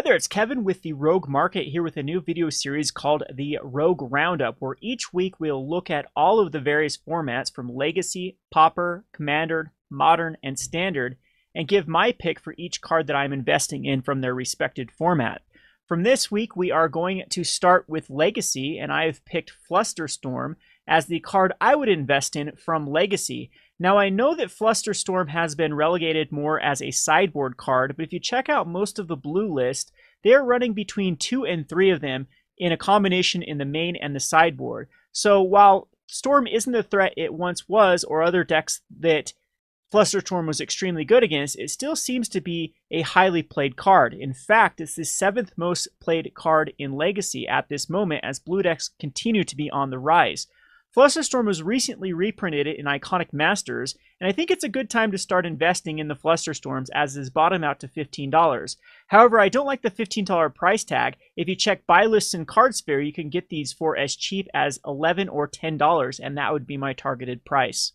Hi there, it's Kevin with the Rogue Market here with a new video series called the Rogue Roundup, where each week we'll look at all of the various formats from Legacy, Pauper, Commander, Modern, and Standard, and give my pick for each card that I'm investing in from their respective format. From this week, we are going to start with Legacy, and I have picked Flusterstorm as the card I would invest in from Legacy. Now, I know that Flusterstorm has been relegated more as a sideboard card, but if you check out most of the blue list, they are running between 2 and 3 of them in a combination in the main and the sideboard. So while Storm isn't the threat it once was, or other decks that Flusterstorm was extremely good against, it still seems to be a highly played card. In fact, it's the 7th most played card in Legacy at this moment as blue decks continue to be on the rise. Flusterstorm was recently reprinted in Iconic Masters, and I think it's a good time to start investing in the Flusterstorms as it is bottom out to $15. However, I don't like the $15 price tag. If you check buy lists in Cardsphere, you can get these for as cheap as $11 or $10, and that would be my targeted price.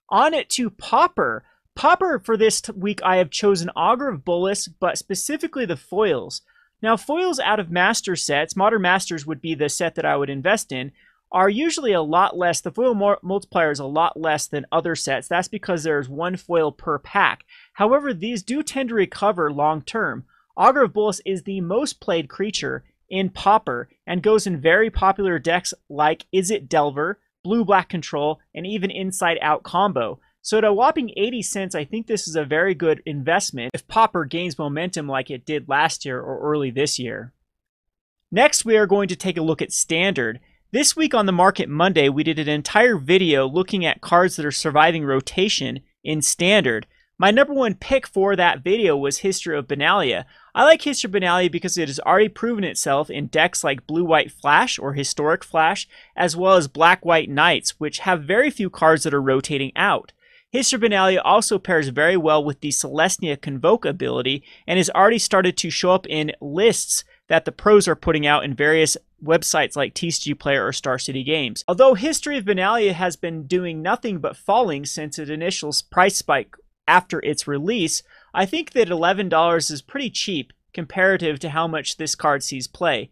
On it to Pauper. Pauper, for this week, I have chosen Augur of Bolas, but specifically the foils. Now, foils out of Master sets, Modern Masters would be the set that I would invest in, are usually a lot less. The foil multiplier is a lot less than other sets. That's because there's one foil per pack. However, these do tend to recover long term. Augur of Bolas is the most played creature in Pauper and goes in very popular decks like Is It Delver, Blue-Black Control, and even Inside Out Combo. So at a whopping 80 cents, I think this is a very good investment if Pauper gains momentum like it did last year or early this year. Next, we are going to take a look at Standard. This week on the Market Monday, we did an entire video looking at cards that are surviving rotation in Standard. My number one pick for that video was History of Benalia. I like History of Benalia because it has already proven itself in decks like Blue-White Flash or Historic Flash, as well as Black-White Knights, which have very few cards that are rotating out. History of Benalia also pairs very well with the Celestia Convoke ability and has already started to show up in lists that the pros are putting out in various websites like TCG Player or Star City Games. Although History of Benalia has been doing nothing but falling since its initial price spike after its release, I think that $11 is pretty cheap comparative to how much this card sees play.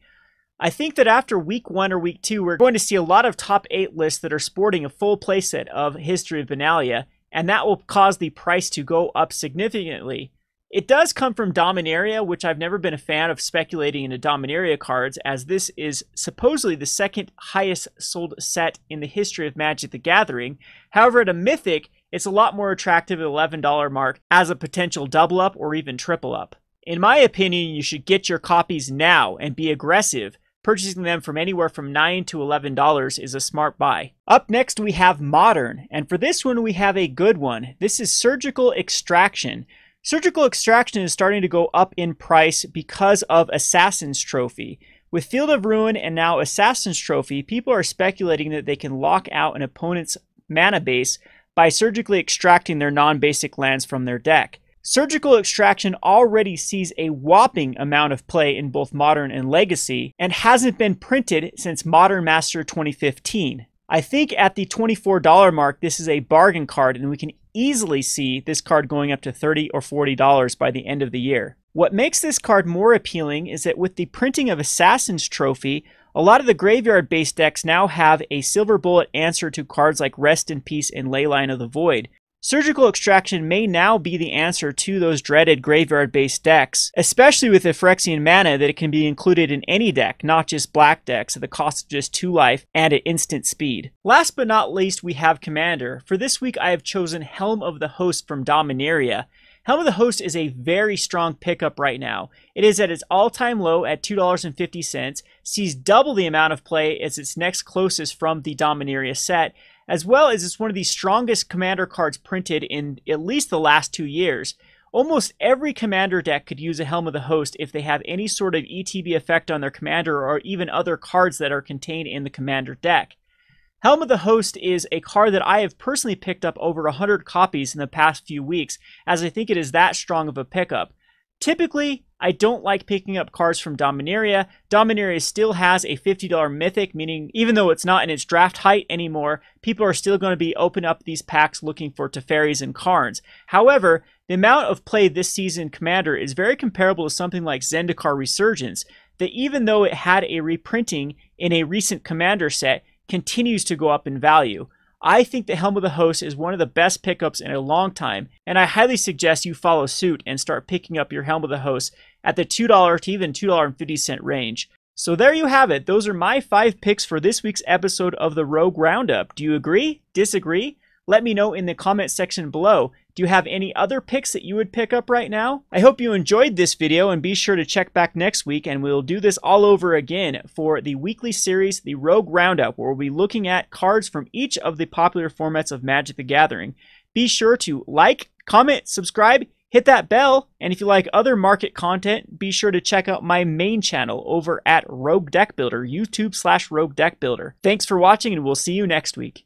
I think that after week 1 or week 2, we're going to see a lot of top 8 lists that are sporting a full playset of History of Benalia, and that will cause the price to go up significantly. It does come from Dominaria, which I've never been a fan of speculating into Dominaria cards, as this is supposedly the second highest sold set in the history of Magic the Gathering. However, at a Mythic, it's a lot more attractive at the $11 mark as a potential double up or even triple up. In my opinion, you should get your copies now and be aggressive. Purchasing them from anywhere from $9 to $11 is a smart buy. Up next, we have Modern, and for this one, we have a good one. This is Surgical Extraction. Surgical Extraction is starting to go up in price because of Assassin's Trophy. With Field of Ruin and now Assassin's Trophy, people are speculating that they can lock out an opponent's mana base by surgically extracting their non-basic lands from their deck. Surgical Extraction already sees a whopping amount of play in both Modern and Legacy and hasn't been printed since Modern Master 2015. I think at the $24 mark, this is a bargain card, and we can easily see this card going up to $30 or $40 by the end of the year. What makes this card more appealing is that with the printing of Assassin's Trophy, a lot of the graveyard-based decks now have a silver bullet answer to cards like Rest in Peace and Leyline of the Void. Surgical Extraction may now be the answer to those dreaded graveyard-based decks, especially with the Phyrexian mana that it can be included in any deck, not just black decks, at the cost of just 2 life and at instant speed. Last but not least, we have Commander. For this week, I have chosen Helm of the Host from Dominaria. Helm of the Host is a very strong pickup right now. It is at its all-time low at $2.50, sees double the amount of play as its next closest from the Dominaria set, as well as it's one of the strongest Commander cards printed in at least the last 2 years. Almost every Commander deck could use a Helm of the Host if they have any sort of ETB effect on their Commander or even other cards that are contained in the Commander deck. Helm of the Host is a card that I have personally picked up over 100 copies in the past few weeks, as I think it is that strong of a pickup. Typically, I don't like picking up cards from Dominaria. Dominaria still has a $50 mythic, meaning even though it's not in its draft height anymore, people are still going to be opening up these packs looking for Teferis and Karns. However, the amount of play this season Commander is very comparable to something like Zendikar Resurgence, that even though it had a reprinting in a recent Commander set, continues to go up in value. I think the Helm of the Host is one of the best pickups in a long time, and I highly suggest you follow suit and start picking up your Helm of the Host at the $2 to even $2.50 range. So there you have it. Those are my 5 picks for this week's episode of the Rogue Roundup. Do you agree? Disagree? Let me know in the comment section below. Do you have any other picks that you would pick up right now? I hope you enjoyed this video, and be sure to check back next week and we'll do this all over again for the weekly series, the Rogue Roundup, where we'll be looking at cards from each of the popular formats of Magic the Gathering. Be sure to like, comment, subscribe, hit that bell, and if you like other market content, be sure to check out my main channel over at Rogue Deck Builder, YouTube/Rogue Deck Builder. Thanks for watching, and we'll see you next week.